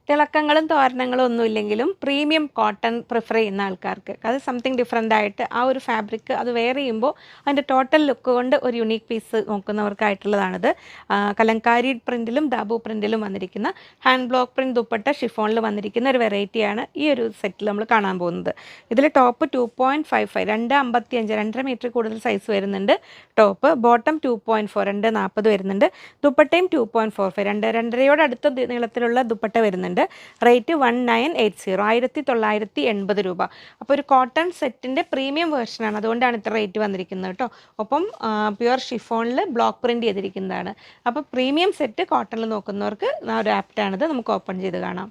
തിളക്കങ്ങളും തോരണങ്ങളും ഒന്നുമില്ലെങ്കിലും premium cotton prefer ചെയ്യുന്ന ആൾക്കാർക്ക് അത് സംതിങ് ഡിഫറെൻ്റ് ആയിട്ട് ആ ഒരു ഫാബ്രിക് അത് വെയർ ചെയ്യുമ്പോൾ അതിൻ്റെ ടോട്ടൽ ലുക്ക് കൊണ്ട് ഒരു യുണീക്ക് പീസ് നോക്കുന്നവർക്കായിട്ടുള്ളതാണിത്. കലങ്കാരി പ്രിൻറ്റിലും ദാബു പ്രിൻറ്റിലും വന്നിരിക്കുന്ന ഹാൻഡ് ബ്ലോക്ക് പ്രിൻറ്റ് ദുപ്പട്ട ഷിഫോണിൽ വന്നിരിക്കുന്ന ഒരു വെറൈറ്റിയാണ് ഈ ഒരു സെറ്റിൽ നമ്മൾ കാണാൻ പോകുന്നത്. ഇതിൽ ടോപ്പ് 2.55 2.55 2.5 മീറ്റർ കൂടുതൽ സൈസ് വരുന്നുണ്ട് ടോപ്പ്. ബോട്ടം 2.4 2.40 വരുന്നുണ്ട്. ദുപ്പട്ടയും 2.45 2.5 അടുത്ത നീളത്തിലുള്ള ദുപ്പട്ട വരുന്നുണ്ട്. റേറ്റ് 1980 1980 രൂപ. അപ്പോൾ ഒരു കോട്ടൺ സെറ്റിൻ്റെ പ്രീമിയം വേർഷനാണ്, അതുകൊണ്ടാണ് ഇത്ര റേറ്റ് വന്നിരിക്കുന്നത് കേട്ടോ. ഒപ്പം പ്യുവർ ഷിഫോണിൽ ബ്ലോക്ക് പ്രിൻറ്റ് ചെയ്തിരിക്കുന്നതാണ്. അപ്പോൾ പ്രീമിയം സെറ്റ് കോട്ടണിൽ നോക്കുന്നവർക്ക് ഒരു ആപ്റ്റാണിത്. നമുക്ക് ഓപ്പൺ ചെയ്ത് കാണാം.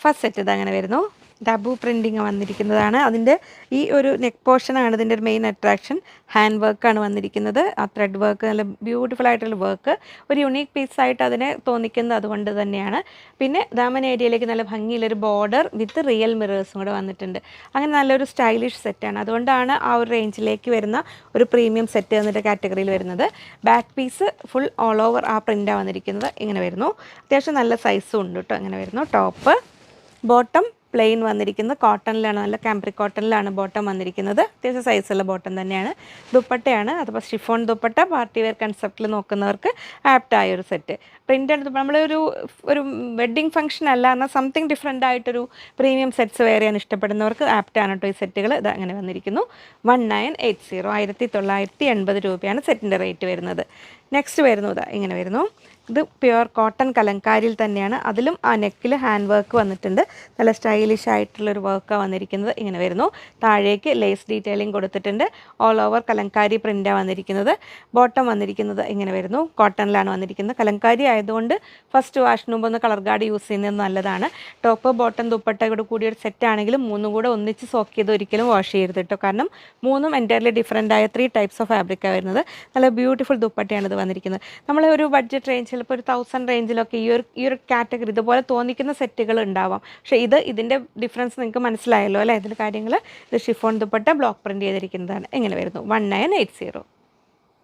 ഫസ്റ്റ് സെറ്റ് ഇതങ്ങനെ വരുന്നു. ഡബു പ്രിൻറ്റിങ് വന്നിരിക്കുന്നതാണ്. അതിൻ്റെ ഈ ഒരു നെക്ക് പോർഷനാണ് ഇതിൻ്റെ ഒരു മെയിൻ അട്രാക്ഷൻ. ഹാൻഡ് വർക്കാണ് വന്നിരിക്കുന്നത്. ആ ത്രെഡ് വർക്ക് നല്ല ബ്യൂട്ടിഫുൾ ആയിട്ടുള്ള വർക്ക്, ഒരു യുണീക്ക് പീസായിട്ട് അതിനെ തോന്നിക്കുന്നത് അതുകൊണ്ട് തന്നെയാണ്. പിന്നെ ദാമൻ ഏരിയയിലേക്ക് നല്ല ഭംഗിയുള്ളൊരു ബോർഡർ വിത്ത് റിയൽ മിറേഴ്സും കൂടെ വന്നിട്ടുണ്ട്. അങ്ങനെ നല്ലൊരു സ്റ്റൈലിഷ് സെറ്റാണ്. അതുകൊണ്ടാണ് ആ ഒരു റേഞ്ചിലേക്ക് വരുന്ന ഒരു പ്രീമിയം സെറ്റ് എന്നിട്ട് കാറ്റഗറിയിൽ വരുന്നത്. Back piece full all over ആ പ്രിൻ്റാണ് വന്നിരിക്കുന്നത്. ഇങ്ങനെ വരുന്നു. അത്യാവശ്യം നല്ല സൈസും ഉണ്ട് കേട്ടോ. ഇങ്ങനെ വരുന്നു ടോപ്പ്. ബോട്ടം പ്ലെയിൻ വന്നിരിക്കുന്നത് കോട്ടണിലാണ്, നല്ല കാംബ്രിക് കോട്ടണിലാണ് ബോട്ടം വന്നിരിക്കുന്നത്. അത്യാവശ്യം സൈസുള്ള ബോട്ടം തന്നെയാണ്. ദുപ്പട്ടയാണ് അതിപ്പോൾ ഷിഫോൺ ദുപ്പട്ട, പാർട്ടി വെയർ കൺസെപ്റ്റിൽ നോക്കുന്നവർക്ക് ആപ്റ്റായ ഒരു സെറ്റ്. പ്രിൻ്റ് നമ്മളൊരു വെഡ്ഡിങ് ഫംഗ്ഷൻ അല്ല എന്നാൽ സംതിങ് ഡിഫറെൻ്റ് ആയിട്ടൊരു പ്രീമിയം സെറ്റ്സ് വെയർ ചെയ്യാൻ ഇഷ്ടപ്പെടുന്നവർക്ക് ആപ്റ്റാണ് കേട്ടോ ഈ സെറ്റുകൾ. ഇത് അങ്ങനെ വന്നിരിക്കുന്നു. 1980 1980 രൂപയാണ് സെറ്റിൻ്റെ റേറ്റ് വരുന്നത്. നെക്സ്റ്റ് വരുന്നത് ഇങ്ങനെ വരുന്നു. ഇത് പ്യുവർ കോട്ടൺ കലങ്കാരിയിൽ തന്നെയാണ്. അതിലും ആ നെക്കിൽ ഹാൻഡ് വർക്ക് വന്നിട്ടുണ്ട്. നല്ല സ്റ്റൈലിഷ് ആയിട്ടുള്ളൊരു വർക്കാണ് വന്നിരിക്കുന്നത്. ഇങ്ങനെ വരുന്നു. താഴേക്ക് ലേസ് ഡീറ്റെയിലിംഗ് കൊടുത്തിട്ടുണ്ട്. ഓൾ ഓവർ കലങ്കാരി പ്രിൻ്റാണ് വന്നിരിക്കുന്നത്. ബോട്ടം വന്നിരിക്കുന്നത് ഇങ്ങനെ വരുന്നു. കോട്ടണിലാണ് വന്നിരിക്കുന്നത്. കലങ്കാരി ആയതുകൊണ്ട് ഫസ്റ്റ് വാഷിന് മുമ്പ് ഒന്ന് കളർ ഗാർഡ് യൂസ് ചെയ്യുന്നത് നല്ലതാണ്. ടോപ്പ് ബോട്ടം ദുപ്പട്ട കൂടെ കൂടിയൊരു സെറ്റ് ആണെങ്കിലും മൂന്നും കൂടെ ഒന്നിച്ച് സോക്ക് ചെയ്ത് ഒരിക്കലും വാഷ് ചെയ്യരുത് കേട്ടോ. കാരണം മൂന്നും എൻറ്റയർലി ഡിഫറെൻ്റ് ആയ 3 ടൈപ്സ് ഓഫ് ഫാബ്രിക്കാണ് വരുന്നത്. നല്ല ബ്യൂട്ടിഫുൾ ദുപ്പട്ടയാണ് ഇത് വന്നിരിക്കുന്നത്. നമ്മൾ ഒരു ബഡ്ജറ്റ് റേഞ്ച് ചിലപ്പോൾ ഒരു 1000 റേഞ്ചിലൊക്കെ ഈ ഒരു കാറ്റഗറി ഇതുപോലെ തോന്നിക്കുന്ന സെറ്റുകൾ ഉണ്ടാവാം. പക്ഷേ ഇതിൻ്റെ ഡിഫറൻസ് നിങ്ങൾക്ക് മനസ്സിലായല്ലോ അല്ലേ? ഇതിൻ്റെ കാര്യങ്ങൾ. ഇത് ഷിഫോൺ ദുപ്പട്ട ബ്ലോക്ക് പ്രിൻറ്റ് ചെയ്തിരിക്കുന്നതാണ്. എങ്ങനെ വരുന്നു? 1980.